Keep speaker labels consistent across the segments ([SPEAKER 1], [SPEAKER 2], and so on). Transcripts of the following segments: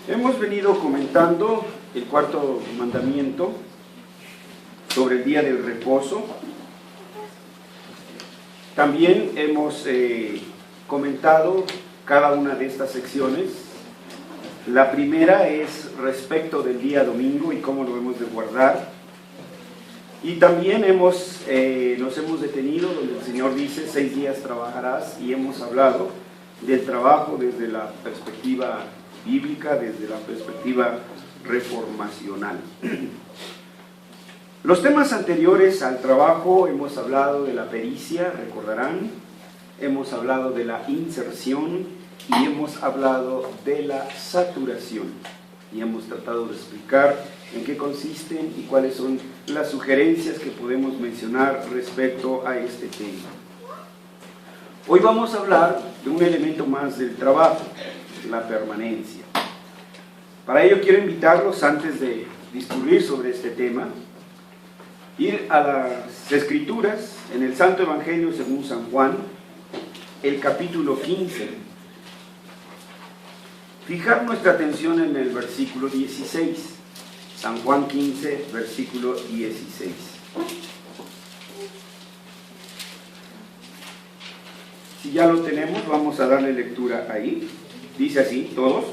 [SPEAKER 1] Hemos venido comentando el cuarto mandamiento sobre el día del reposo. También hemos comentado cada una de estas secciones. La primera es respecto del día domingo y cómo lo hemos de guardar. Y también nos hemos detenido donde el Señor dice 6 días trabajarás, y hemos hablado del trabajo desde la perspectiva bíblica, desde la perspectiva reformacional. Los temas anteriores al trabajo hemos hablado de la pericia, recordarán, hemos hablado de la inserción y hemos hablado de la saturación, y hemos tratado de explicar en qué consisten y cuáles son las sugerencias que podemos mencionar respecto a este tema. Hoy vamos a hablar de un elemento más del trabajo, la permanencia. Para ello quiero invitarlos, antes de discurrir sobre este tema, ir a las Escrituras, en el Santo Evangelio según San Juan, el capítulo 15. Fijar nuestra atención en el versículo 16, San Juan 15, versículo 16. Si ya lo tenemos, vamos a darle lectura ahí. Dice así, todos: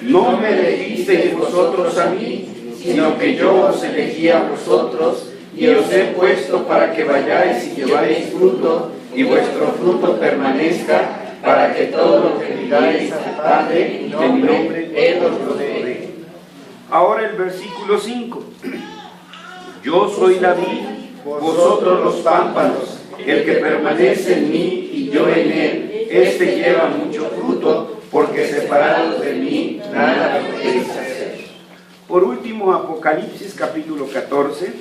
[SPEAKER 1] no me elegisteis vosotros a mí, sino que yo os elegí a vosotros, y os he puesto para que vayáis y lleváis fruto, y vuestro fruto permanezca, para que todo lo que digáis al Padre en mi nombre, Él os lo dé. Ahora el versículo 5. Yo soy la vid, vosotros los pámpanos. El que permanece en mí y yo en él, este lleva mucho fruto, porque separados de mí nada podéis hacer. Por último, Apocalipsis capítulo 14.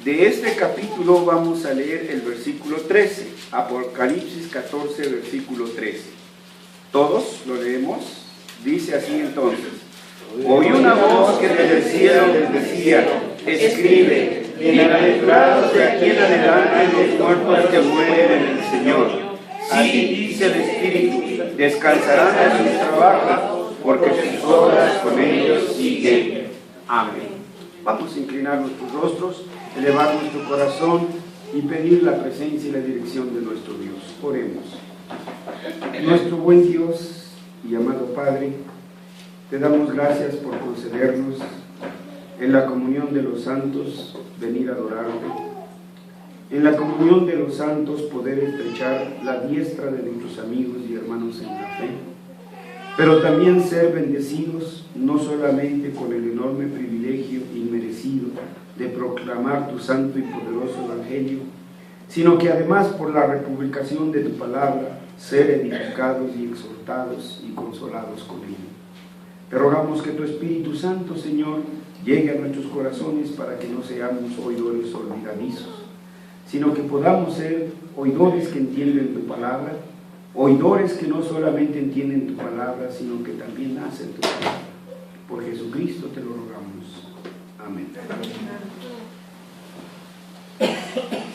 [SPEAKER 1] De este capítulo vamos a leer el versículo 13. Apocalipsis 14, versículo 13. ¿Todos lo leemos? Dice así entonces: oí una voz que desde el cielo les decía: escribe, bienaventurados de aquí en adelante los muertos que mueren en el Señor. Sí, dice el Espíritu, descansarán de sus trabajos, porque sus obras con ellos siguen. Amén. Vamos a inclinar nuestros rostros, elevar nuestro corazón y pedir la presencia y la dirección de nuestro Dios. Oremos. Nuestro buen Dios y amado Padre, te damos gracias por concedernos en la comunión de los santos venir a adorarte, en la comunión de los santos poder estrechar la diestra de nuestros amigos y hermanos en la fe, pero también ser bendecidos no solamente con el enorme privilegio inmerecido de proclamar tu santo y poderoso Evangelio, sino que además por la republicación de tu palabra, ser edificados y exhortados y consolados con ella. Te rogamos que tu Espíritu Santo, Señor, llegue a nuestros corazones para que no seamos oidores olvidadizos, sino que podamos ser oidores que entienden tu palabra, oidores que no solamente entienden tu palabra, sino que también hacen tu palabra. Por Jesucristo te lo rogamos. Amén.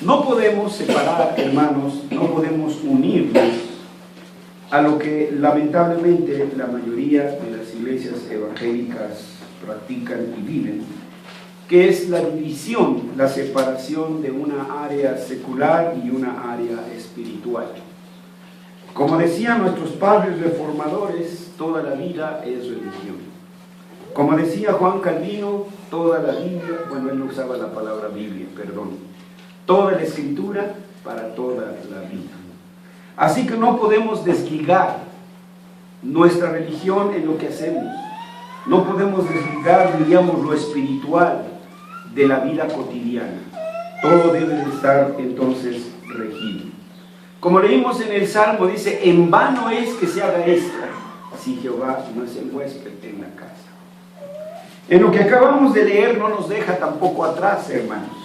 [SPEAKER 1] No podemos separar, hermanos, no podemos unirnos a lo que lamentablemente la mayoría de las iglesias evangélicas practican y viven, que es la división, la separación de una área secular y una área espiritual. Como decían nuestros padres reformadores, toda la vida es religión. Como decía Juan Calvino, toda la Biblia, bueno, él no usaba la palabra Biblia, perdón, toda la Escritura para toda la vida. Así que no podemos desligar nuestra religión en lo que hacemos. No podemos desligar, diríamos, lo espiritual de la vida cotidiana. Todo debe de estar entonces regido. Como leímos en el Salmo, dice: en vano es que se haga esto, si Jehová no es el huésped en la casa. En lo que acabamos de leer no nos deja tampoco atrás, hermanos.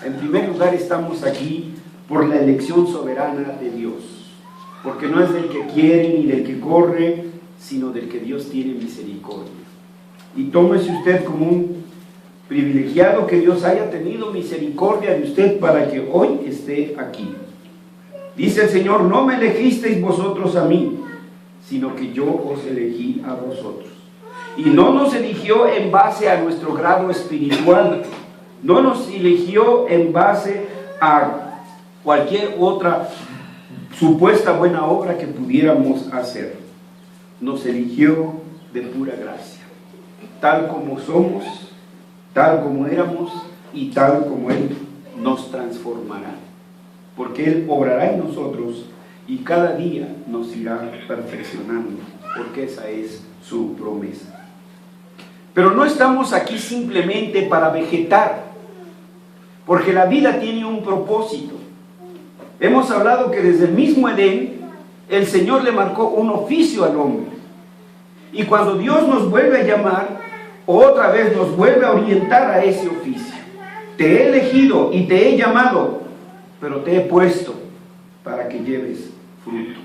[SPEAKER 1] En primer lugar, estamos aquí por la elección soberana de Dios, porque no es del que quiere ni del que corre, sino del que Dios tiene misericordia. Y tómese usted como un privilegiado que Dios haya tenido misericordia de usted para que hoy esté aquí. Dice el Señor: no me elegisteis vosotros a mí, sino que yo os elegí a vosotros. Y no nos eligió en base a nuestro grado espiritual, no nos eligió en base a cualquier otra supuesta buena obra que pudiéramos hacer. Nos eligió de pura gracia, tal como somos, tal como éramos y tal como Él nos transformará, porque Él obrará en nosotros y cada día nos irá perfeccionando, porque esa es su promesa. Pero no estamos aquí simplemente para vegetar, porque la vida tiene un propósito. Hemos hablado que desde el mismo Edén, el Señor le marcó un oficio al hombre. Y cuando Dios nos vuelve a llamar, otra vez nos vuelve a orientar a ese oficio. Te he elegido y te he llamado, pero te he puesto para que lleves fruto.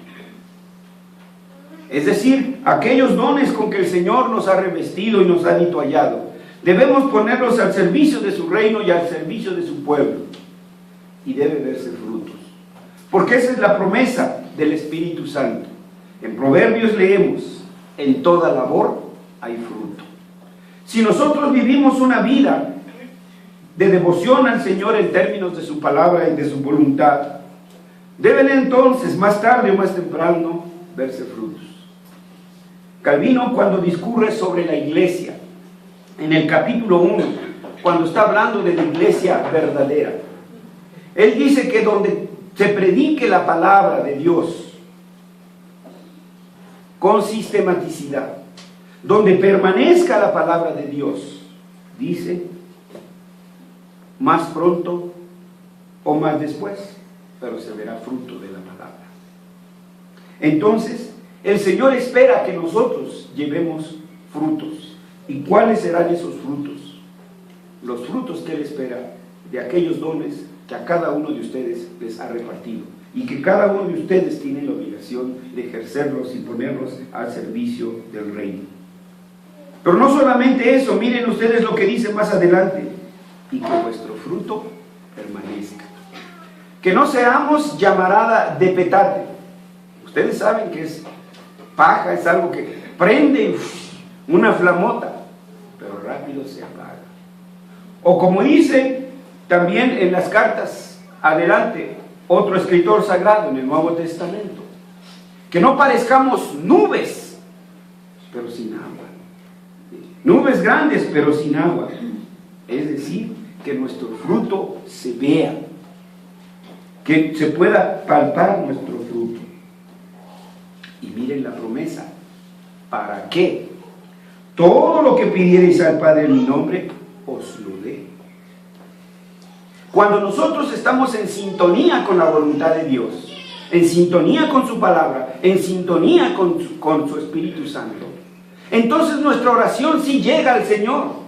[SPEAKER 1] Es decir, aquellos dones con que el Señor nos ha revestido y nos ha avituallado, debemos ponerlos al servicio de su reino y al servicio de su pueblo. Y debe verse frutos. Porque esa es la promesa del Espíritu Santo. En Proverbios leemos, en toda labor hay fruto. Si nosotros vivimos una vida de devoción al Señor en términos de su palabra y de su voluntad, deben entonces, más tarde o más temprano, verse frutos. Calvino, cuando discurre sobre la iglesia, en el capítulo 1, cuando está hablando de la iglesia verdadera, él dice que donde se predique la palabra de Dios con sistematicidad, donde permanezca la palabra de Dios, dice, más pronto o más después, pero se verá fruto de la palabra. Entonces, el Señor espera que nosotros llevemos frutos. ¿Y cuáles serán esos frutos? Los frutos que Él espera de aquellos dones que a cada uno de ustedes les ha repartido y que cada uno de ustedes tiene la obligación de ejercerlos y ponerlos al servicio del reino. Pero no solamente eso, miren ustedes lo que dice más adelante: y que vuestro fruto permanezca. Que no seamos llamarada de petate. Ustedes saben que es paja, es algo que prende una flamota, pero rápido se apaga. O como dice también en las cartas adelante otro escritor sagrado en el Nuevo Testamento, que no parezcamos nubes, pero sin agua. Nubes grandes, pero sin agua. Es decir, que nuestro fruto se vea, que se pueda palpar nuestro fruto. Y miren la promesa: ¿para qué? Todo lo que pidierais al Padre en mi nombre, os lo dé. Cuando nosotros estamos en sintonía con la voluntad de Dios, en sintonía con su palabra, en sintonía con su Espíritu Santo, entonces nuestra oración sí llega al Señor.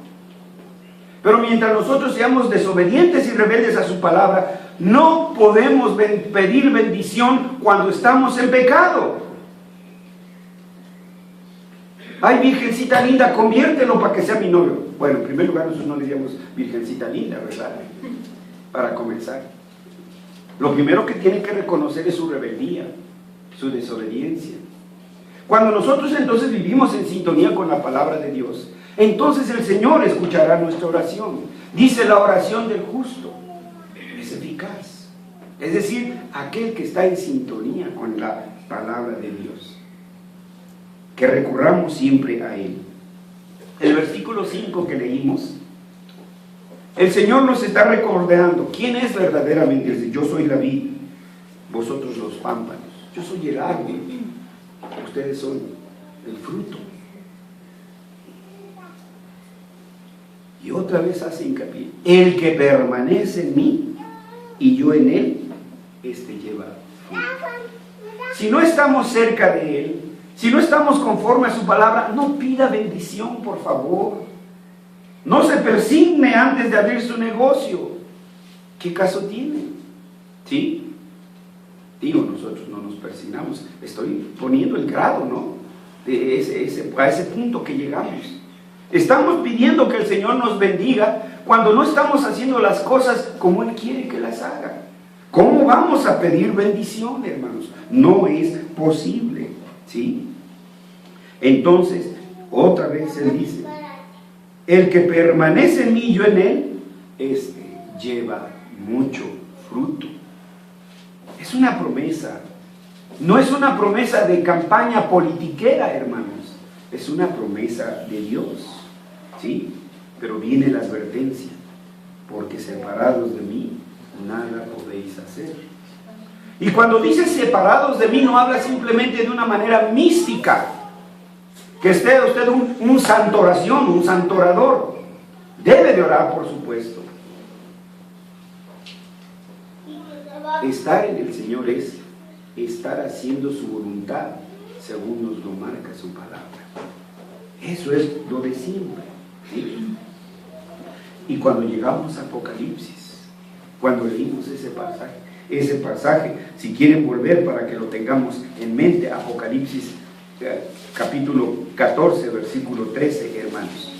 [SPEAKER 1] Pero mientras nosotros seamos desobedientes y rebeldes a su palabra, no podemos pedir bendición cuando estamos en pecado. Ay, virgencita linda, conviértelo para que sea mi novio. Bueno, en primer lugar, nosotros no le llamamos virgencita linda, ¿verdad? Para comenzar, lo primero que tiene que reconocer es su rebeldía, su desobediencia. Cuando nosotros entonces vivimos en sintonía con la palabra de Dios, entonces el Señor escuchará nuestra oración. Dice: la oración del justo es eficaz. Es decir, aquel que está en sintonía con la palabra de Dios. Que recurramos siempre a Él. El versículo 5 que leímos, el Señor nos está recordando quién es verdaderamente. Dice: yo soy la vid, vosotros los pámpanos. Yo soy el árbol, ustedes son el fruto. Y otra vez hace hincapié: el que permanece en mí y yo en él, este lleva fruto. Si no estamos cerca de Él, si no estamos conforme a su palabra, no pida bendición, por favor. No se persigne antes de abrir su negocio. ¿Qué caso tiene? ¿Sí? Digo, nosotros no nos persignamos. Estoy poniendo el grado, ¿no? A ese punto que llegamos. Estamos pidiendo que el Señor nos bendiga cuando no estamos haciendo las cosas como Él quiere que las haga. ¿Cómo vamos a pedir bendición, hermanos? No es posible, ¿sí? Entonces, otra vez Él dice, el que permanece en mí y yo en Él, este lleva mucho fruto. Es una promesa. No es una promesa de campaña politiquera, hermanos. Es una promesa de Dios. ¿Sí? Pero viene la advertencia. Porque separados de mí, nada podéis hacer. Y cuando dice separados de mí, no habla simplemente de una manera mística. Que esté usted un santo oración, un santo orador. Debe de orar, por supuesto. Estar en el Señor es estar haciendo su voluntad, según nos lo marca su palabra. Eso es lo de siempre. ¿Sí? Y cuando llegamos a Apocalipsis, cuando leímos ese pasaje, si quieren volver para que lo tengamos en mente, Apocalipsis capítulo 14, versículo 13, hermanos.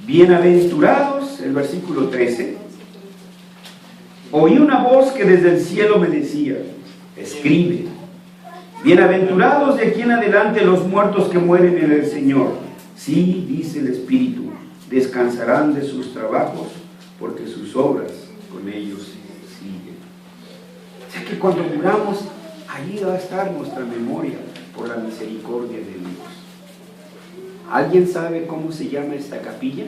[SPEAKER 1] Bienaventurados, el versículo 13, oí una voz que desde el cielo me decía, escribe, bienaventurados de aquí en adelante los muertos que mueren en el Señor. Sí, dice el Espíritu, descansarán de sus trabajos, porque sus obras con ellos siguen. O sea que cuando muramos, allí va a estar nuestra memoria por la misericordia de Dios. ¿Alguien sabe cómo se llama esta capilla?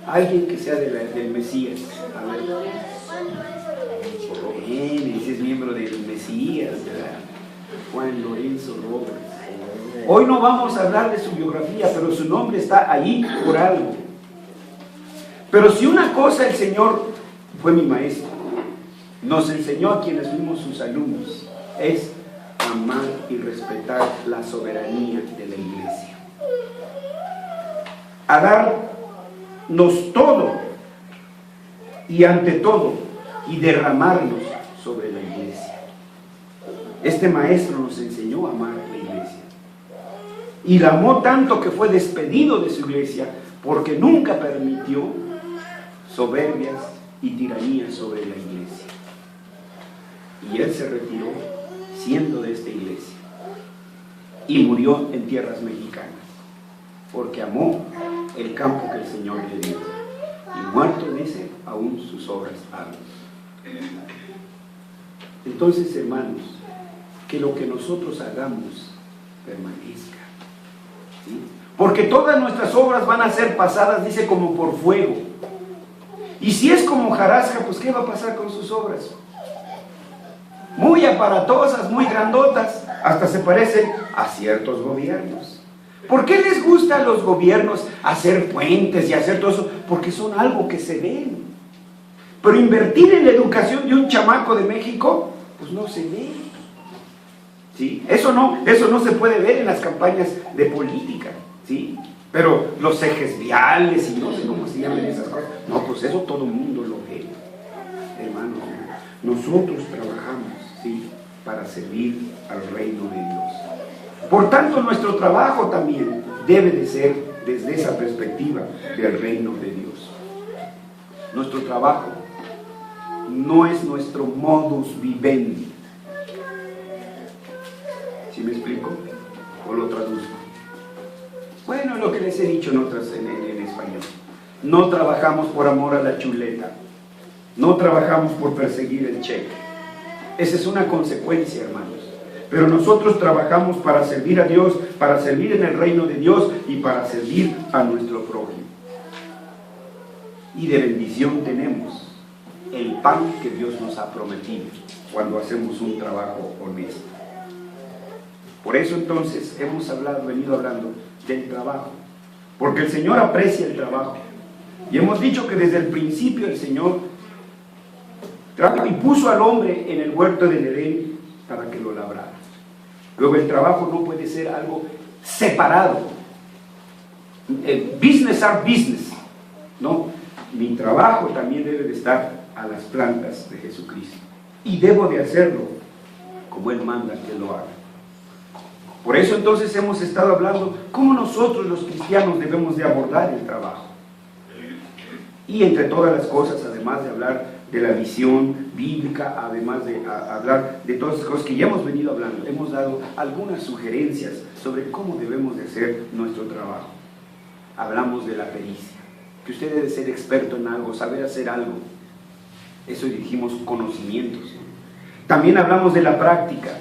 [SPEAKER 1] Alguien que sea del Mesías. A ver. Bien, ese es miembro del Mesías, ¿verdad? Juan Lorenzo Robles. Hoy no vamos a hablar de su biografía, pero su nombre está ahí por algo. Pero si una cosa el Señor fue mi maestro, nos enseñó a quienes fuimos sus alumnos, es amar y respetar la soberanía de la iglesia. A darnos todo y ante todo y derramarnos sobre la iglesia. Este maestro nos enseñó a amar la iglesia y la amó tanto que fue despedido de su iglesia porque nunca permitió soberbias y tiranías sobre la iglesia. Y él se retiró siendo de esta iglesia y murió en tierras mexicanas porque amó el campo que el Señor le dio. Y muerto, dice, aún sus obras hablan. Entonces, hermanos, que lo que nosotros hagamos permanezca. ¿Sí? Porque todas nuestras obras van a ser pasadas, dice, como por fuego. Y si es como hojarasca, pues ¿qué va a pasar con sus obras? Muy aparatosas, muy grandotas, hasta se parecen a ciertos gobiernos. ¿Por qué les gusta a los gobiernos hacer puentes y hacer todo eso? Porque son algo que se ven. Pero invertir en la educación de un chamaco de México, pues no se ve. ¿Sí? Eso no se puede ver en las campañas de política. ¿Sí? Pero los ejes viales y no sé cómo se llaman esas cosas. No, pues eso todo el mundo lo ve. Hermano, nosotros trabajamos, ¿sí?, para servir al reino de Dios. Por tanto, nuestro trabajo también debe de ser desde esa perspectiva del reino de Dios. Nuestro trabajo no es nuestro modus vivendi. ¿Sí me explico? ¿O lo traduzco? Bueno, lo que les he dicho en español. No trabajamos por amor a la chuleta. No trabajamos por perseguir el cheque. Esa es una consecuencia, hermanos. Pero nosotros trabajamos para servir a Dios, para servir en el reino de Dios y para servir a nuestro prójimo. Y de bendición tenemos el pan que Dios nos ha prometido cuando hacemos un trabajo honesto. Por eso entonces hemos venido hablando del trabajo, porque el Señor aprecia el trabajo. Y hemos dicho que desde el principio el Señor trabajó y puso al hombre en el huerto del Edén para que lo labrara. Luego el trabajo no puede ser algo separado. Business are business. No, mi trabajo también debe de estar a las plantas de Jesucristo. Y debo de hacerlo como Él manda que lo haga. Por eso entonces hemos estado hablando cómo nosotros los cristianos debemos de abordar el trabajo. Y entre todas las cosas, además de hablar de la visión bíblica, además de hablar de todas las cosas que ya hemos venido hablando. Hemos dado algunas sugerencias sobre cómo debemos de hacer nuestro trabajo. Hablamos de la pericia, que usted debe ser experto en algo, saber hacer algo. Eso dijimos, conocimientos, ¿no? También hablamos de la práctica.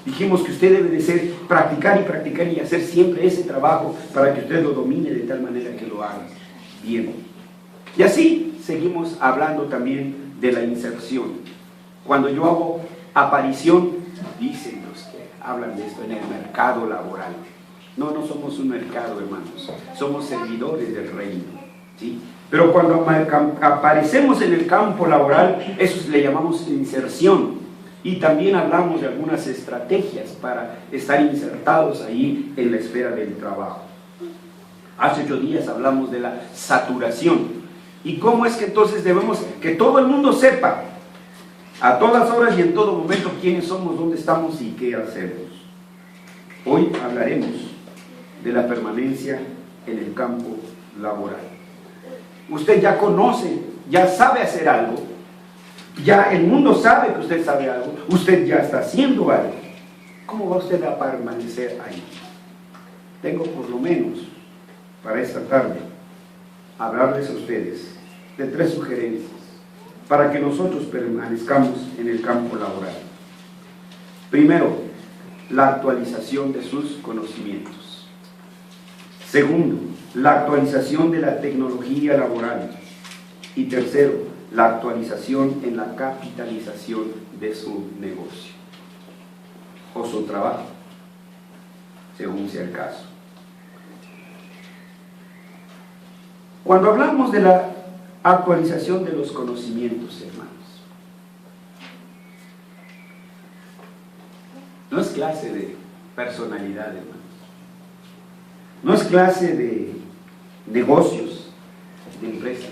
[SPEAKER 1] Dijimos que usted debe de ser practicar y hacer siempre ese trabajo para que usted lo domine de tal manera que lo haga bien. Y así seguimos hablando también de la inserción. Cuando yo hago aparición, dicen los que hablan de esto, en el mercado laboral. No, no somos un mercado, hermanos, somos servidores del reino, ¿sí? Pero cuando aparecemos en el campo laboral, eso le llamamos inserción. Y también hablamos de algunas estrategias para estar insertados ahí en la esfera del trabajo. Hace 8 días hablamos de la saturación. ¿Y cómo es que entonces debemos que todo el mundo sepa a todas horas y en todo momento quiénes somos, dónde estamos y qué hacemos? Hoy hablaremos de la permanencia en el campo laboral. Usted ya conoce, ya sabe hacer algo, ya el mundo sabe que usted sabe algo, usted ya está haciendo algo. ¿Cómo va usted a permanecer ahí? Tengo por lo menos para esta tarde hablarles a ustedes de 3 sugerencias para que nosotros permanezcamos en el campo laboral. Primero, la actualización de sus conocimientos. Segundo, la actualización de la tecnología laboral. Y tercero, la actualización en la capitalización de su negocio o su trabajo, según sea el caso. Cuando hablamos de la actualización de los conocimientos, hermanos, no es clase de personalidad, hermanos, no es clase de negocios, de empresas,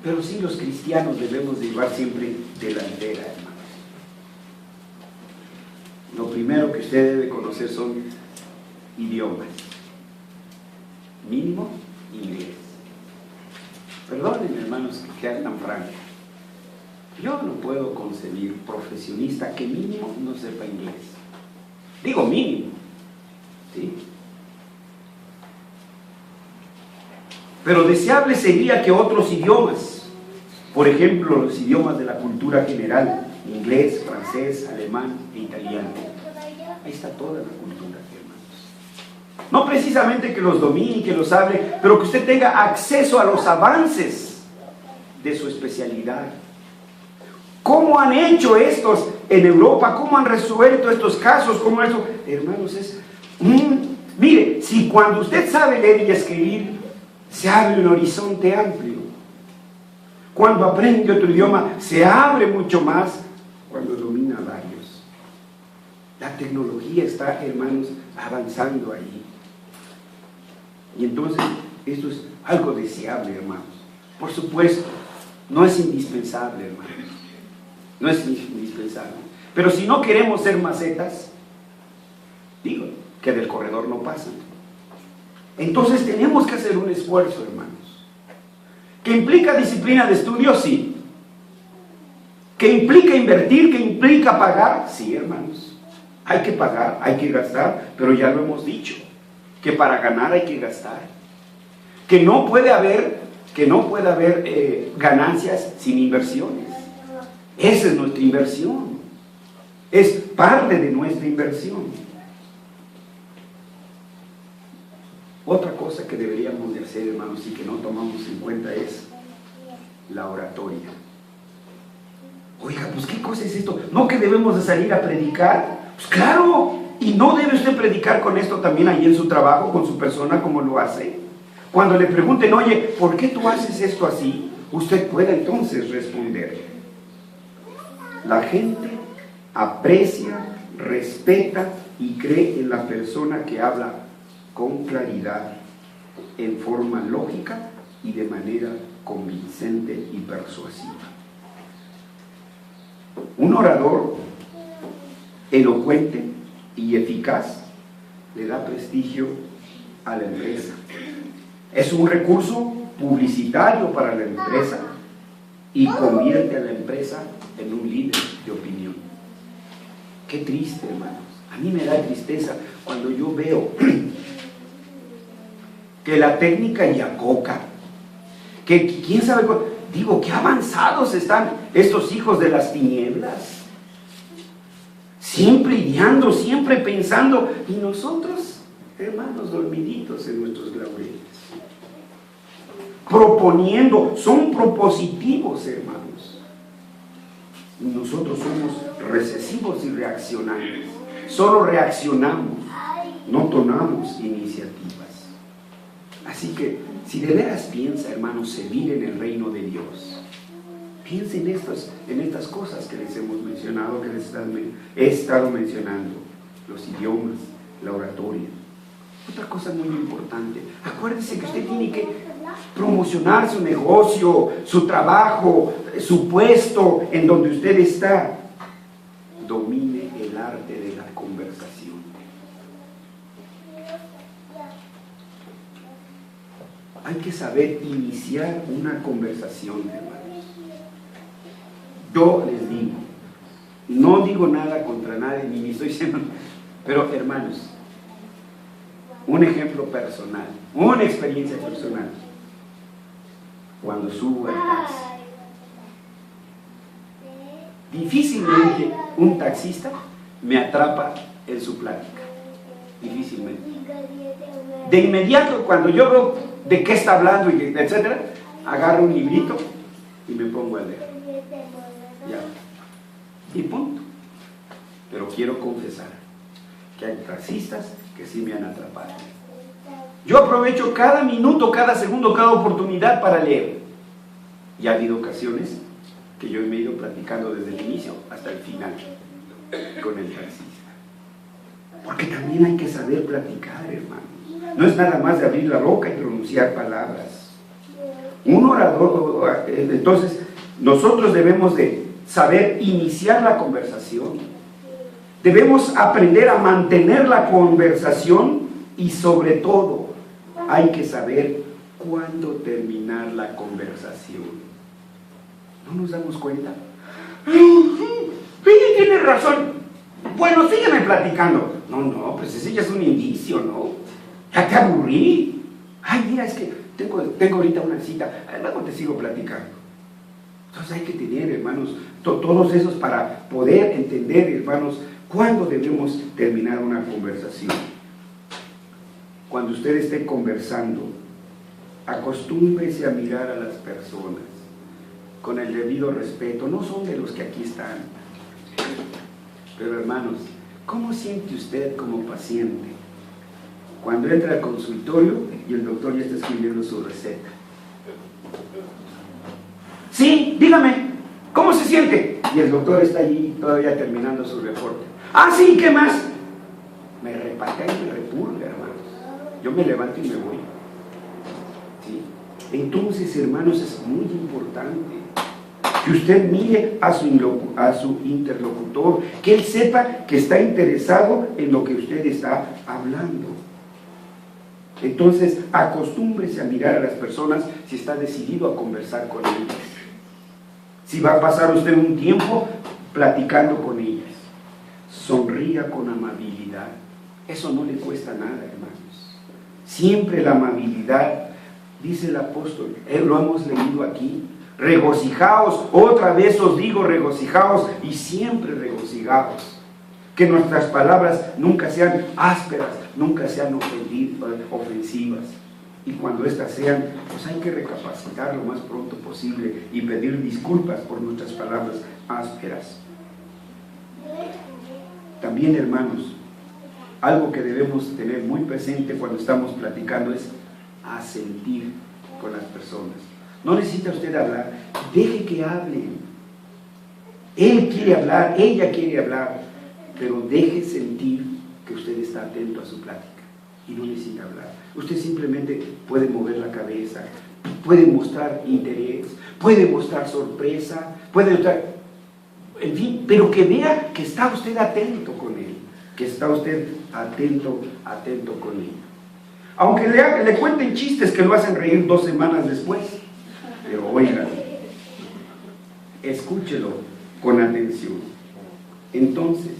[SPEAKER 1] pero sí los cristianos debemos de llevar siempre delantera, hermanos. Lo primero que usted debe conocer son idiomas, mínimo inglés. Perdónenme, hermanos, que sea tan franco. Yo no puedo concebir profesionista que mínimo no sepa inglés. Digo mínimo, ¿sí? Pero deseable sería que otros idiomas, por ejemplo, los idiomas de la cultura general, inglés, francés, alemán e italiano, ahí está toda la cultura, hermanos. No precisamente que los domine y que los hable, pero que usted tenga acceso a los avances de su especialidad. ¿Cómo han hecho estos en Europa? ¿Cómo han resuelto estos casos? ¿Cómo eso? Hermanos, mire, si cuando usted sabe leer y escribir, se abre un horizonte amplio. Cuando aprende otro idioma, se abre mucho más cuando domina varios. La tecnología está, hermanos, avanzando ahí. Y entonces, esto es algo deseable, hermanos. Por supuesto, no es indispensable, hermanos. No es indispensable. Pero si no queremos ser macetas, digo, que del corredor no pasan. Entonces tenemos que hacer un esfuerzo, hermanos. ¿Que implica disciplina de estudio? Sí. ¿Que implica invertir? ¿Que implica pagar? Sí, hermanos. Hay que pagar, hay que gastar, pero ya lo hemos dicho, que para ganar hay que gastar. Que no puede haber ganancias sin inversiones. Esa es nuestra inversión. Es parte de nuestra inversión. Otra cosa que deberíamos de hacer, hermanos, y que no tomamos en cuenta es la oratoria. Oiga, pues ¿qué cosa es esto? ¿No que debemos de salir a predicar? Pues claro, y no debe usted predicar con esto también ahí en su trabajo, con su persona, como lo hace. Cuando le pregunten, oye, ¿por qué tú haces esto así? Usted puede entonces responder. La gente aprecia, respeta y cree en la persona que habla con claridad, en forma lógica y de manera convincente y persuasiva. Un orador elocuente y eficaz le da prestigio a la empresa. Es un recurso publicitario para la empresa y convierte a la empresa en un líder de opinión. Qué triste, hermanos. A mí me da tristeza cuando yo veo que la técnica Yacoca, que quién sabe, digo, qué avanzados están estos hijos de las tinieblas. Siempre ideando, siempre pensando, y nosotros, hermanos, dormiditos en nuestros laureles. Proponiendo, son propositivos, hermanos. Nosotros somos recesivos y reaccionantes. Solo reaccionamos, no tomamos iniciativas. Así que, si de veras piensa, hermanos, servir en el reino de Dios, piense en estas cosas que les hemos mencionado, que les he estado mencionando: los idiomas, la oratoria. Otra cosa muy importante, acuérdese que usted tiene que promocionar su negocio, su trabajo, su puesto en donde usted está. Domine el arte de la conversación. Hay que saber iniciar una conversación, hermanos. Yo les digo, no digo nada contra nadie, ni me estoy diciendo, pero hermanos, un ejemplo personal, una experiencia personal. Cuando subo al taxi, difícilmente un taxista me atrapa en su plática. Difícilmente. De inmediato, cuando yo veo de qué está hablando, y etcétera, agarro un librito y me pongo a leer. Ya. Y punto. Pero quiero confesar que hay taxistas que sí me han atrapado. Yo aprovecho cada minuto, cada segundo, cada oportunidad para leer. Y ha habido ocasiones que yo me he ido platicando desde el inicio hasta el final con el taxista. Porque también hay que saber platicar, hermanos. No es nada más de abrir la boca y pronunciar palabras. Un orador, entonces, nosotros debemos de saber iniciar la conversación. Debemos aprender a mantener la conversación y, sobre todo, hay que saber cuándo terminar la conversación. ¿No nos damos cuenta? Sí, tienes razón. Bueno, sígueme platicando. No, pues ese ya es un indicio, ¿no? Ya te aburrí. Ay, mira, es que tengo ahorita una cita. Luego te sigo platicando. Entonces hay que tener, hermanos, todos esos para poder entender, hermanos, cuándo debemos terminar una conversación. Cuando usted esté conversando, acostúmbrese a mirar a las personas con el debido respeto. No son de los que aquí están. Pero, hermanos, ¿cómo siente usted como paciente cuando entra al consultorio y el doctor ya está escribiendo su receta? Sí, dígame, ¿cómo se siente? Y el doctor está allí todavía terminando su reporte. Ah, sí, ¿qué más? Me repatea y me repurga, hermanos. Yo me levanto y me voy. ¿Sí? Entonces, hermanos, es muy importante que usted mire a su interlocutor, que él sepa que está interesado en lo que usted está hablando. Entonces, acostúmbrese a mirar a las personas si está decidido a conversar con ellas. Si va a pasar usted un tiempo platicando con ellas, sonría con amabilidad. Eso no le cuesta nada, hermanos. Siempre la amabilidad, dice el apóstol, lo hemos leído aquí. Regocijaos, otra vez os digo, regocijaos, y siempre regocijaos. Que nuestras palabras nunca sean ásperas, nunca sean ofensivas. Y cuando éstas sean, pues hay que recapacitar lo más pronto posible y pedir disculpas por nuestras palabras ásperas. También, hermanos, algo que debemos tener muy presente cuando estamos platicando es asentir con las personas. No necesita usted hablar, deje que hablen. Él quiere hablar, ella quiere hablar, pero deje sentir que usted está atento a su plática y no necesita hablar. Usted simplemente puede mover la cabeza, puede mostrar interés, puede mostrar sorpresa, puede mostrar, en fin, pero que vea que está usted atento con él, que está usted atento con él. Aunque le cuenten chistes que lo hacen reír 2 semanas después. Pero oigan, escúchelo con atención. Entonces,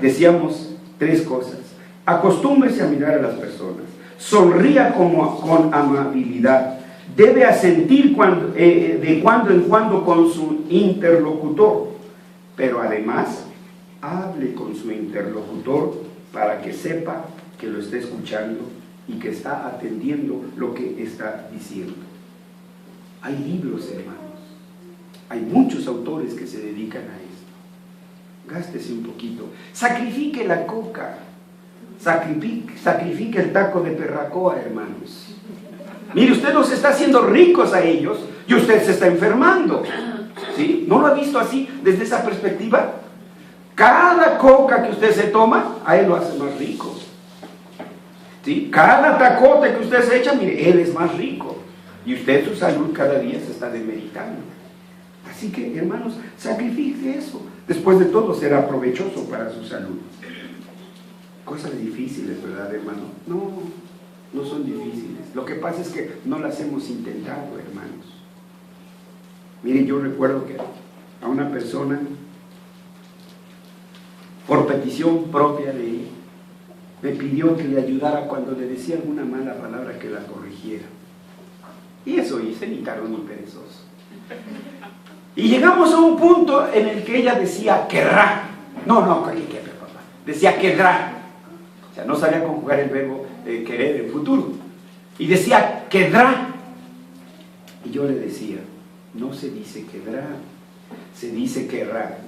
[SPEAKER 1] decíamos 3 cosas. Acostúmbrese a mirar a las personas. Sonría con amabilidad. Debe asentir de cuando en cuando con su interlocutor. Pero además, hable con su interlocutor para que sepa que lo está escuchando y que está atendiendo lo que está diciendo. Hay libros, hermanos. Hay muchos autores que se dedican a esto. Gástese un poquito. Sacrifique la coca. Sacrifique el taco de perracoa, hermanos. Mire, usted los está haciendo ricos a ellos y usted se está enfermando. ¿Sí? ¿No lo ha visto así desde esa perspectiva? Cada coca que usted se toma, a él lo hace más rico. ¿Sí? Cada tacote que usted se echa, mire, él es más rico. Y usted su salud cada día se está demeritando. Así que, hermanos, sacrifique eso. Después de todo, será provechoso para su salud. Cosas difíciles, ¿verdad, hermano? No, no son difíciles. Lo que pasa es que no las hemos intentado, hermanos. Miren, yo recuerdo que a una persona, por petición propia de él, me pidió que le ayudara cuando le decía alguna mala palabra, que la corrigiera. Y eso hice, ni tardo ni perezoso. Y llegamos a un punto en el que ella decía querrá. No, papá. Decía querrá. O sea, no sabía conjugar el verbo querer en futuro. Y decía querrá. Y yo le decía, no se dice querrá, se dice querrá.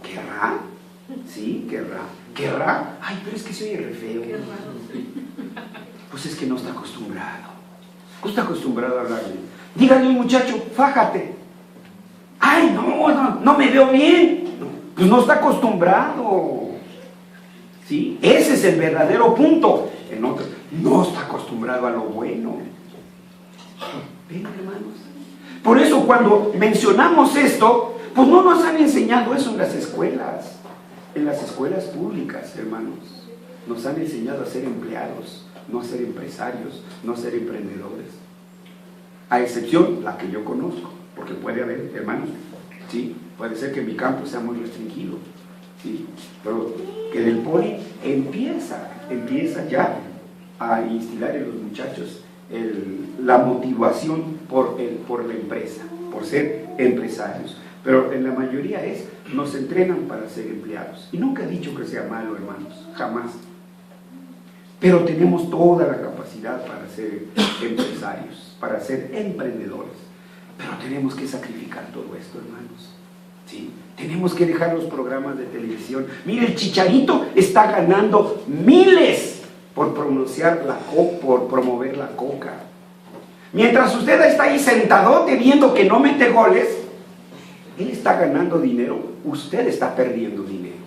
[SPEAKER 1] ¿Querrá? Sí, querrá. ¿Querrá? Ay, pero es que se oye re feo. Pues es que no está acostumbrado. No está acostumbrado a hablarle. Dígale, muchacho, fájate. Ay, no me veo bien. Pues no está acostumbrado. ¿Sí? Ese es el verdadero punto. En otro, no está acostumbrado a lo bueno. ¿Ven, hermanos? Por eso cuando mencionamos esto, pues no nos han enseñado eso en las escuelas. En las escuelas públicas, hermanos, nos han enseñado a ser empleados, no a ser empresarios, no a ser emprendedores. A excepción la que yo conozco, porque puede haber, hermanos, ¿sí? Puede ser que mi campo sea muy restringido, ¿sí? Pero que del poli empieza ya a instilar en los muchachos la motivación por la empresa, por ser empresarios. Pero en la mayoría nos entrenan para ser empleados. Y nunca he dicho que sea malo, hermanos, jamás. Pero tenemos toda la capacidad para ser empresarios, para ser emprendedores. Pero tenemos que sacrificar todo esto, hermanos. ¿Sí? Tenemos que dejar los programas de televisión. Mire, el Chicharito está ganando miles por promover la coca. Mientras usted está ahí sentadote viendo que no mete goles, él está ganando dinero, usted está perdiendo dinero.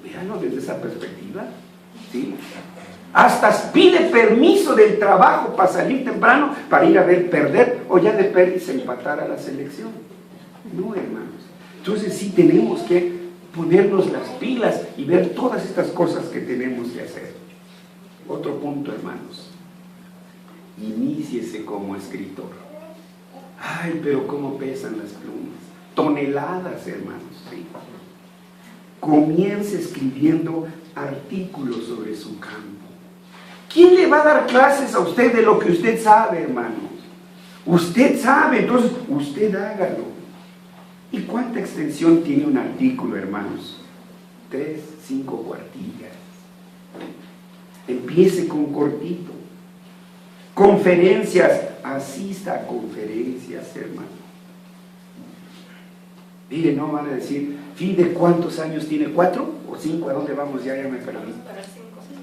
[SPEAKER 1] Míralo desde esa perspectiva. ¿Sí? Hasta pide permiso del trabajo para salir temprano, para ir a ver perder, o ya de perdiz empatar a la selección. No, hermanos. Entonces sí tenemos que ponernos las pilas y ver todas estas cosas que tenemos que hacer. Otro punto, hermanos. Iníciese como escritor. Ay, pero cómo pesan las plumas. Toneladas, hermanos. ¿Sí? Comience escribiendo artículos sobre su campo. ¿Quién le va a dar clases a usted de lo que usted sabe, hermanos? Usted sabe, entonces usted hágalo. ¿Y cuánta extensión tiene un artículo, hermanos? 3, 5 cuartillas. Empiece con cortito. Conferencias, asista a conferencias, hermano. Mire, no van a decir, ¿Fide cuántos años tiene? ¿4 o 5? ¿A dónde vamos? Ya me perdí.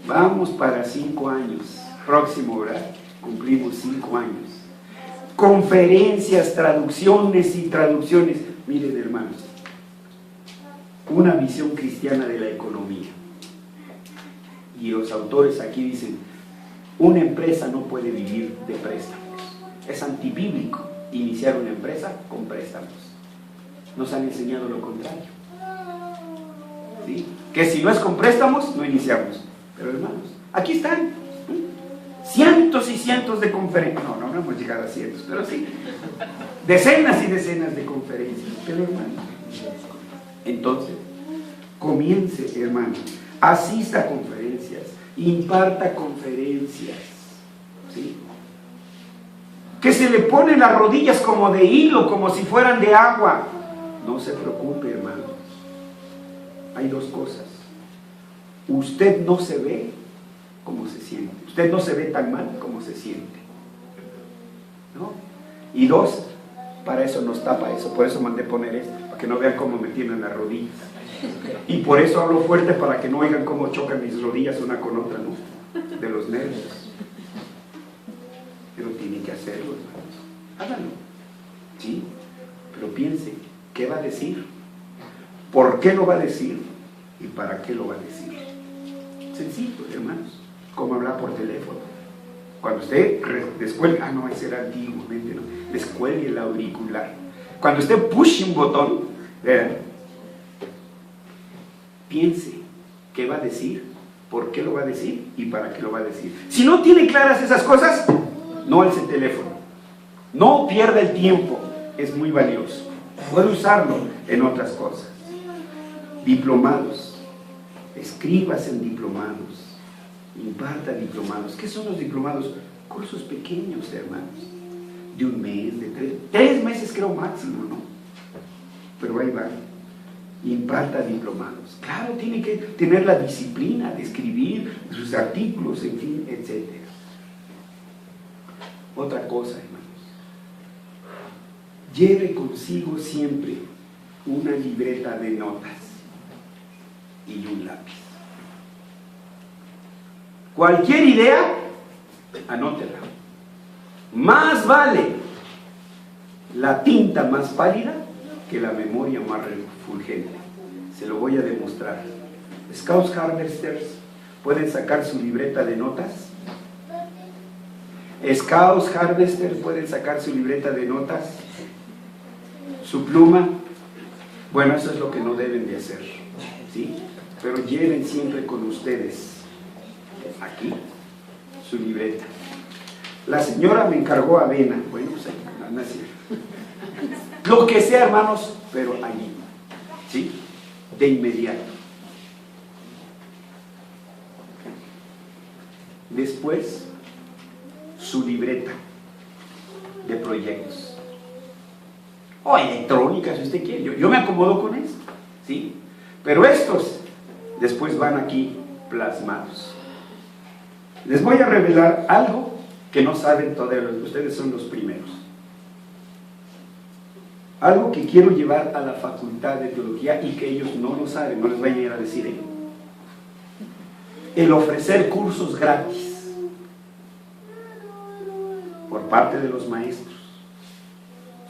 [SPEAKER 1] Vamos para 5 años. Próximo, ¿verdad? Cumplimos 5 años. Conferencias, traducciones y traducciones. Miren, hermanos, una visión cristiana de la economía. Y los autores aquí dicen, una empresa no puede vivir de préstamos. Es antibíblico iniciar una empresa con préstamos. Nos han enseñado lo contrario. ¿Sí? Que si no es con préstamos, no iniciamos. Pero hermanos, aquí están. cientos y cientos de conferencias. No hemos llegado a cientos, pero sí, decenas y decenas de conferencias. Pero hermano, entonces, comience, hermano, asista a conferencias, imparta conferencias, ¿sí? Que se le ponen las rodillas como de hilo, como si fueran de agua. No se preocupe, hermano. Hay dos cosas. Usted no se ve como se siente. Usted no se ve tan mal como se siente, ¿no? Y dos, para eso nos tapa eso. Por eso mandé poner esto, para que no vean cómo me tienen las rodillas. Y por eso hablo fuerte, para que no oigan cómo chocan mis rodillas una con otra, ¿no? De los nervios. Pero tienen que hacerlo, hermanos. Háganlo, ¿sí? Pero piense, ¿qué va a decir? ¿Por qué lo va a decir? ¿Y para qué lo va a decir? Sencillo, hermanos. Como hablar por teléfono. Cuando usted descuelgue, no, ese era antiguamente, ¿no? Descuelgue el auricular. Cuando usted push un botón, piense, ¿qué va a decir? ¿Por qué lo va a decir? ¿Y para qué lo va a decir? Si no tiene claras esas cosas, no alce el teléfono. No pierda el tiempo. Es muy valioso. Puede usarlo en otras cosas. Diplomados. Escribas en diplomados. Imparta diplomados. ¿Qué son los diplomados? Cursos pequeños, hermanos. De un mes, de 3 meses creo máximo, ¿no? Pero ahí va. Imparta diplomados. Claro, tiene que tener la disciplina de escribir sus artículos, en fin, etc. Otra cosa, hermanos. Lleve consigo siempre una libreta de notas y un lápiz. Cualquier idea, anótela. Más vale la tinta más pálida que la memoria más refulgente. Se lo voy a demostrar. Scouts Harvesters pueden sacar su libreta de notas. Scouts Harvesters pueden sacar su libreta de notas, su pluma. Bueno, eso es lo que no deben de hacer, ¿sí? Pero lleven siempre con ustedes aquí su libreta. La señora me encargó avena. Bueno, pues así. Lo que sea, hermanos, pero allí, ¿sí? De inmediato. Después, su libreta de proyectos. O electrónica, si usted quiere. Yo me acomodo con esto, ¿sí? Pero estos después van aquí plasmados. Les voy a revelar algo que no saben todavía, ustedes son los primeros. Algo que quiero llevar a la facultad de teología y que ellos no lo saben, no les vayan a ir a decir ellos. El ofrecer cursos gratis por parte de los maestros.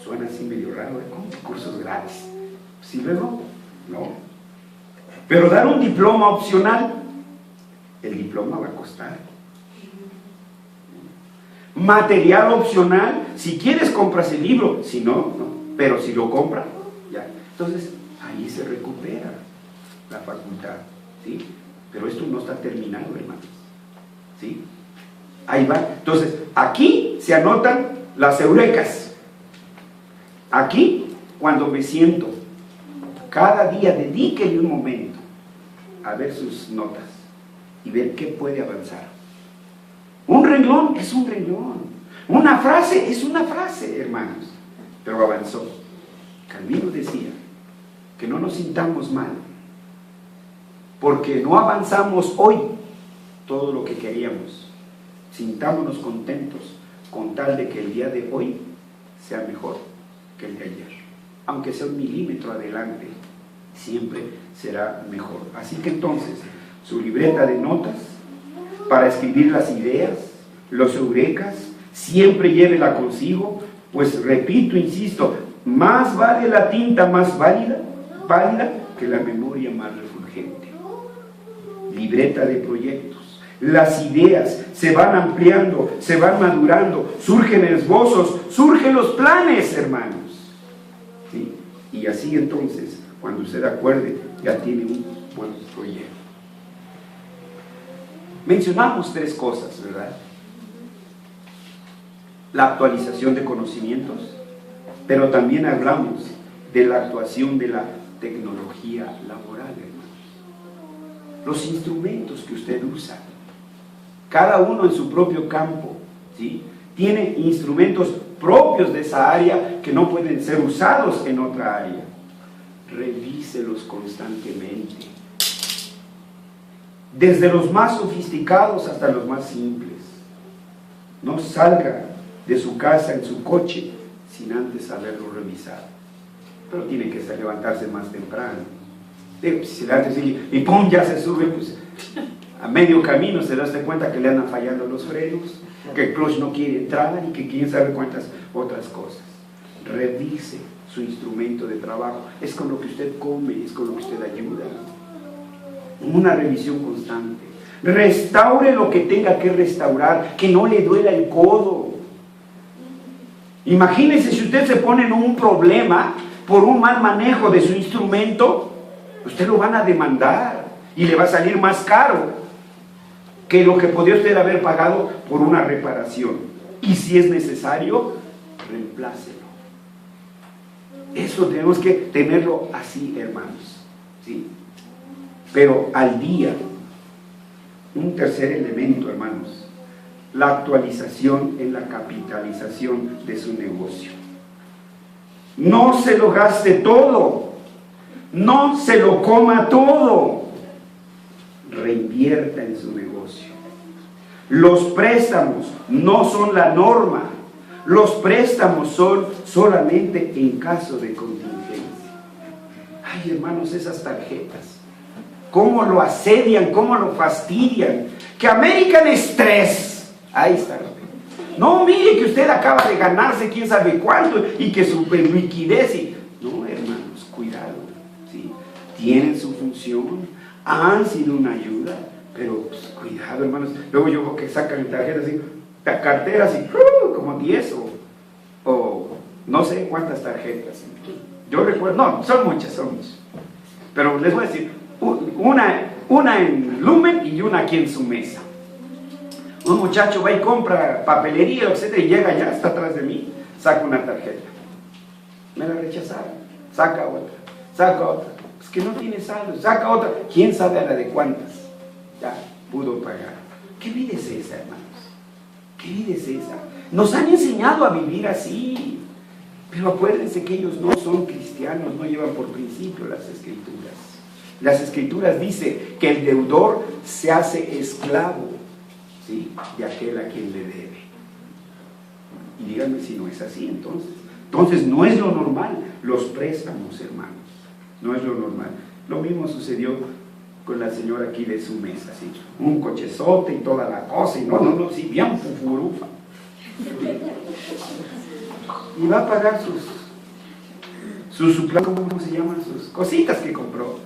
[SPEAKER 1] Suena así medio raro, ¿eh? ¿Cómo que cursos gratis? ¿Sí luego? No. Pero dar un diploma opcional, el diploma va a costar. Material opcional, si quieres compras el libro, si no, no. Pero si lo compra, ya. Entonces, ahí se recupera la facultad, ¿sí? Pero esto no está terminado, hermanos, ¿sí? Ahí va. Entonces, aquí se anotan las eurecas. Aquí, cuando me siento, cada día dedíquele un momento a ver sus notas y ver qué puede avanzar. Un renglón es un renglón. Una frase es una frase, hermanos. Pero avanzó. Calvino decía que no nos sintamos mal, porque no avanzamos hoy todo lo que queríamos. Sintámonos contentos con tal de que el día de hoy sea mejor que el de ayer. Aunque sea 1 milímetro adelante, siempre será mejor. Así que entonces, su libreta de notas para escribir las ideas, los eurecas, siempre llévela consigo. Pues repito, insisto, más vale la tinta más pálida que la memoria más refulgente. Libreta de proyectos. Las ideas se van ampliando, se van madurando, surgen esbozos, surgen los planes, hermanos. ¿Sí? Y así entonces, cuando usted acuerde, ya tiene un buen proyecto. Mencionamos 3 cosas, ¿verdad? la actualización de conocimientos, pero también hablamos de la actuación de la tecnología laboral, hermanos. Los instrumentos que usted usa, cada uno en su propio campo, ¿sí?, tiene instrumentos propios de esa área que no pueden ser usados en otra área. Revíselos constantemente, desde los más sofisticados hasta los más simples. No salga de su casa en su coche sin antes haberlo revisado, pero tiene que levantarse más temprano. Si se levanta y ¡pum!, ya se sube, pues a medio camino se da cuenta que le andan fallando los frenos, que el clutch no quiere entrar y que quién sabe cuántas otras cosas. Revise su instrumento de trabajo. Es con lo que usted come, es con lo que usted ayuda. Una revisión constante. Restaure lo que tenga que restaurar, que no le duela el codo. Imagínese si usted se pone en un problema por un mal manejo de su instrumento, usted lo van a demandar y le va a salir más caro que lo que podría usted haber pagado por una reparación. Y si es necesario, reemplácelo. Eso tenemos que tenerlo así, hermanos, ¿sí? Pero al día. Un tercer elemento, hermanos: la actualización en la capitalización de su negocio. No se lo gaste todo, no se lo coma todo. Reinvierta en su negocio. Los préstamos no son la norma. Los préstamos son solamente en caso de contingencia. Ay, hermanos, esas tarjetas, cómo lo asedian, cómo lo fastidian. Que American Express, ahí está. No, mire que usted acaba de ganarse quién sabe cuánto y que su liquidez. No, hermanos, cuidado, ¿sí? Tienen su función, han sido una ayuda, pero pues, cuidado, hermanos. Luego yo veo que sacan tarjetas así, carteras y como 10 o no sé cuántas tarjetas. Yo recuerdo, no, son muchas, pero les voy a decir, una en Lumen y una aquí en su mesa. Un muchacho va y compra papelería, etcétera, y llega ya, está atrás de mí, saca una tarjeta. Me la rechazaron, saca otra. Es que no tiene saldo, saca otra. ¿Quién sabe a la de cuántas? Ya, pudo pagar. ¿Qué vida es esa, hermanos? ¿Qué vida es esa? Nos han enseñado a vivir así. Pero acuérdense que ellos no son cristianos, no llevan por principio las Escrituras. Las Escrituras dicen que el deudor se hace esclavo, ¿sí?, de aquel a quien le debe. Y díganme si no es así entonces. Entonces no es lo normal los préstamos, hermanos. No es lo normal. Lo mismo sucedió con la señora aquí de su mesa, ¿sí? Un cochezote y toda la cosa, y no, sí, bien fufurufa. Y va a pagar sus ¿cómo se llaman? Sus cositas que compró.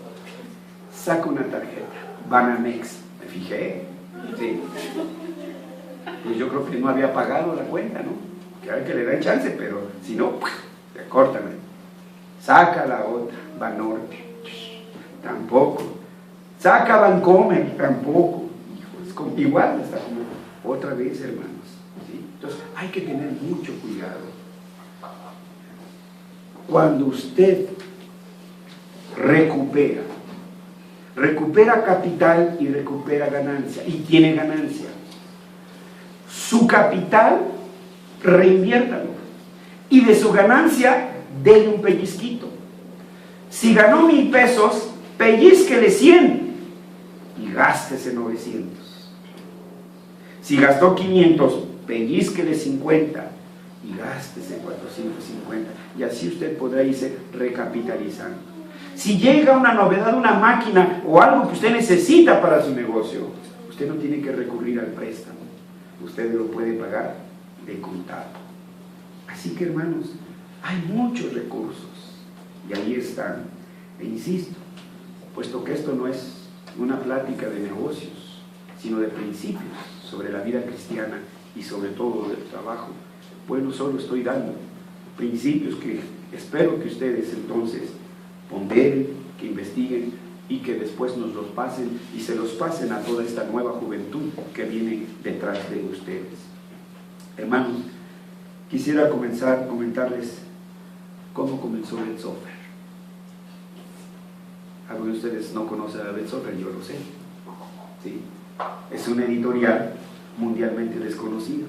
[SPEAKER 1] Saca una tarjeta, Banamex, me fijé, ¿sí? Pues yo creo que no había pagado la cuenta, ¿no? Que a ver que le dan chance, pero si no, te cortan. Saca la otra, Banorte, tampoco. Saca Bancomer, tampoco. Hijo, es como, igual, está como otra vez, hermanos, ¿sí? Entonces hay que tener mucho cuidado. Cuando usted recupera capital y recupera ganancia, y tiene ganancia, su capital reinviértalo, y de su ganancia dele un pellizquito. Si ganó 1,000 pesos, pellizquele 100 y gástese 900. Si gastó 500, pellizquele 50 y gástese 450, y así usted podrá irse recapitalizando. Si llega una novedad, una máquina o algo que usted necesita para su negocio, usted no tiene que recurrir al préstamo, usted lo puede pagar de contado. Así que, hermanos, hay muchos recursos y ahí están. E insisto, puesto que esto no es una plática de negocios, sino de principios sobre la vida cristiana y sobre todo del trabajo, bueno, solo estoy dando principios que espero que ustedes entonces ponderen, que investiguen y que después nos los pasen y se los pasen a toda esta nueva juventud que viene detrás de ustedes. Hermanos, quisiera comentarles cómo comenzó Beth Sofer. Algunos de ustedes no conocen a Beth Sofer, yo lo sé. ¿Sí? Es una editorial mundialmente desconocida.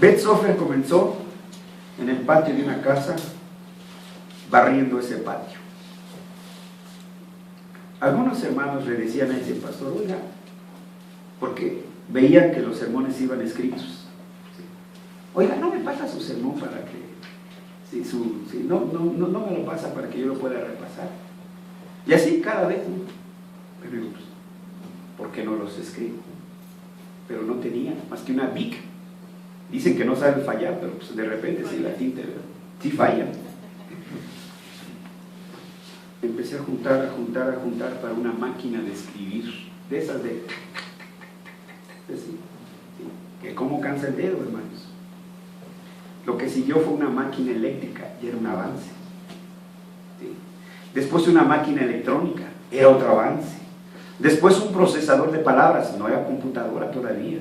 [SPEAKER 1] Beth Sofer comenzó en el patio de una casa, barriendo ese patio. Algunos hermanos le decían a ese pastor, oiga, porque veían que los sermones iban escritos. ¿Sí? Oiga, no me pasa su sermón para que, no me lo pasa para que yo lo pueda repasar. Y así cada vez, ¿no? Pero pues, ¿por qué no los escribo? Pero no tenía más que una Bic. Dicen que no saben fallar, pero pues de repente sí la tinta, sí fallan. Empecé a juntar para una máquina de escribir, de esas sí, que cómo cansa el dedo, hermanos. Lo que siguió fue una máquina eléctrica y era un avance. ¿Sí? Después una máquina electrónica, era otro avance. Después un procesador de palabras, no era computadora todavía.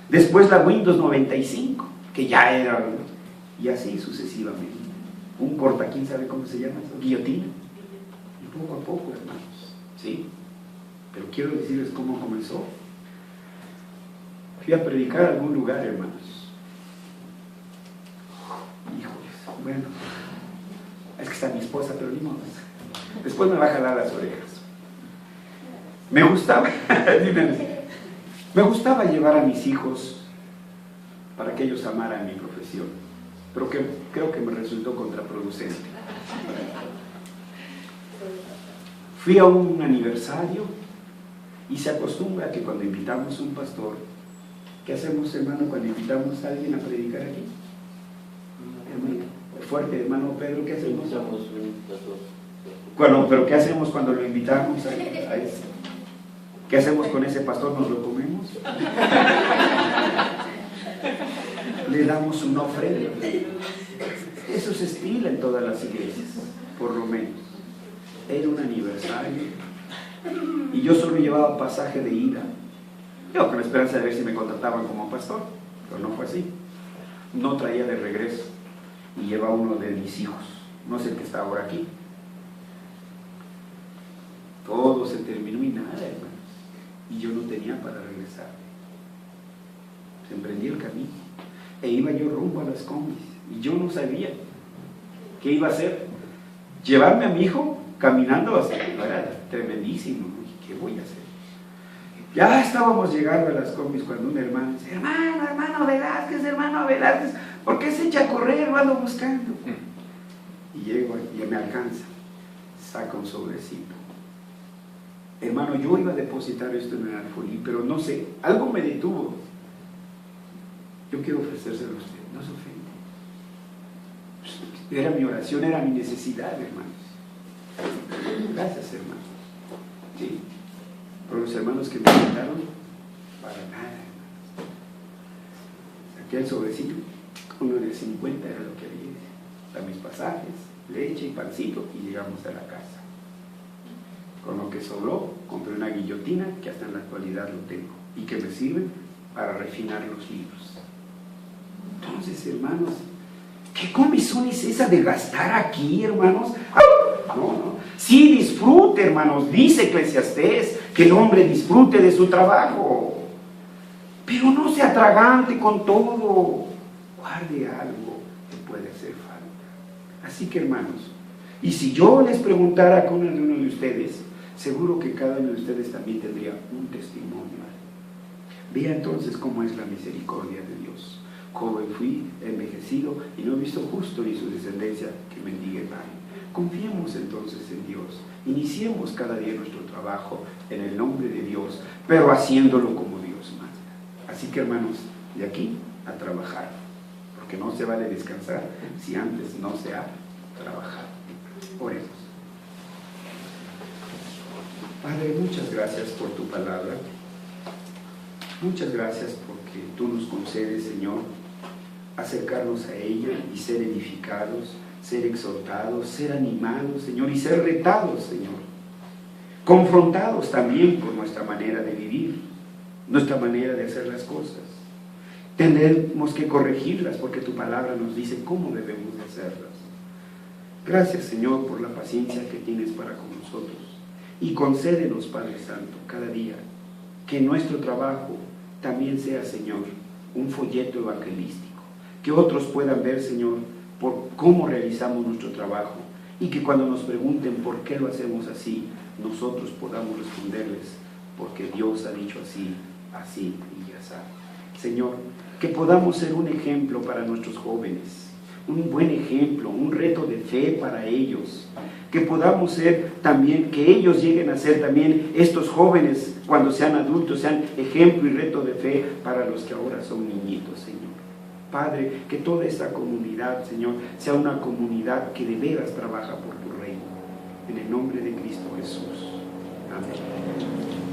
[SPEAKER 1] Después la Windows 95, que ya era, y así sucesivamente. Un porta, ¿quién sabe cómo se llama eso? Guillotina. Y poco a poco, hermanos. ¿Sí? Pero quiero decirles cómo comenzó. Fui a predicar a algún lugar, hermanos. Híjoles, bueno, es que está mi esposa, pero ni modo. Después me va a jalar las orejas. Me gustaba llevar a mis hijos para que ellos amaran mi profesión, pero creo que me resultó contraproducente. Fui a un aniversario y se acostumbra que cuando invitamos a un pastor, ¿qué hacemos, hermano, cuando invitamos a alguien a predicar aquí? Hermano, fuerte, hermano Pedro, ¿qué hacemos? Bueno, pero ¿qué hacemos cuando lo invitamos a ese? ¿Qué hacemos con ese pastor? ¿Nos lo comemos? Le damos una ofrenda. Eso se estila en todas las iglesias, por lo menos. Era un aniversario y yo solo llevaba pasaje de ida. Yo con la esperanza de ver si me contrataban como pastor, pero no fue así. No traía de regreso y lleva uno de mis hijos, no es el que está ahora aquí. Todo se terminó y nada, hermanos. Y yo no tenía para regresar. Se emprendí el camino e iba yo rumbo a las combis y yo no sabía qué iba a hacer. Llevarme a mi hijo caminando hasta que era tremendísimo. ¿Qué voy a hacer? Ya estábamos llegando a las combis cuando un hermano dice, hermano Velázquez, ¿por qué se echa a correr? Lo ando buscando. Y llego y me alcanza, saca un sobrecito. Hermano, yo iba a depositar esto en el alfolí, pero no sé, algo me detuvo. Yo quiero ofrecérselo a usted, no se ofende. Era mi oración, era mi necesidad, hermanos. Gracias, hermano. ¿Sí? Pero los hermanos que me invitaron, para nada, hermanos. Saqué el sobrecito, uno de 50 era lo que había. Para mis pasajes, leche y pancito, y llegamos a la casa. Con lo que sobró, compré una guillotina que hasta en la actualidad lo tengo y que me sirve para refinar los libros. Entonces, hermanos, ¿qué comisión es esa de gastar aquí, hermanos? No. Sí, disfrute, hermanos, dice Eclesiastés, que el hombre disfrute de su trabajo, pero no se atragante con todo. Guarde algo que puede hacer falta. Así que, hermanos, y si yo les preguntara con uno de ustedes, seguro que cada uno de ustedes también tendría un testimonio. Vea entonces cómo es la misericordia de Dios. Joven fui, envejecido, y no he visto justo ni su descendencia que mendigue pan. Confiemos entonces en Dios. Iniciemos cada día nuestro trabajo en el nombre de Dios, pero haciéndolo como Dios manda. Así que, hermanos, de aquí a trabajar, porque no se vale descansar si antes no se ha trabajado. Oremos. Padre, muchas gracias por tu palabra. Muchas gracias porque tú nos concedes, Señor, acercarnos a ella y ser edificados, ser exhortados, ser animados, Señor, y ser retados, Señor. Confrontados también por nuestra manera de vivir. nuestra manera de hacer las cosas. Tenemos que corregirlas porque tu palabra nos dice cómo debemos de hacerlas. Gracias, Señor, por la paciencia que tienes para con nosotros. Y concédenos, Padre Santo, cada día, que nuestro trabajo también sea, Señor, un folleto evangelístico. Que otros puedan ver, Señor, por cómo realizamos nuestro trabajo. Y que cuando nos pregunten por qué lo hacemos así, nosotros podamos responderles, porque Dios ha dicho así, así y así. Señor, que podamos ser un ejemplo para nuestros jóvenes, un buen ejemplo, un reto de fe para ellos, que podamos ser también, que ellos lleguen a ser también estos jóvenes, cuando sean adultos, sean ejemplo y reto de fe para los que ahora son niñitos, Señor. Padre, que toda esta comunidad, Señor, sea una comunidad que de veras trabaja por tu reino. En el nombre de Cristo Jesús. Amén.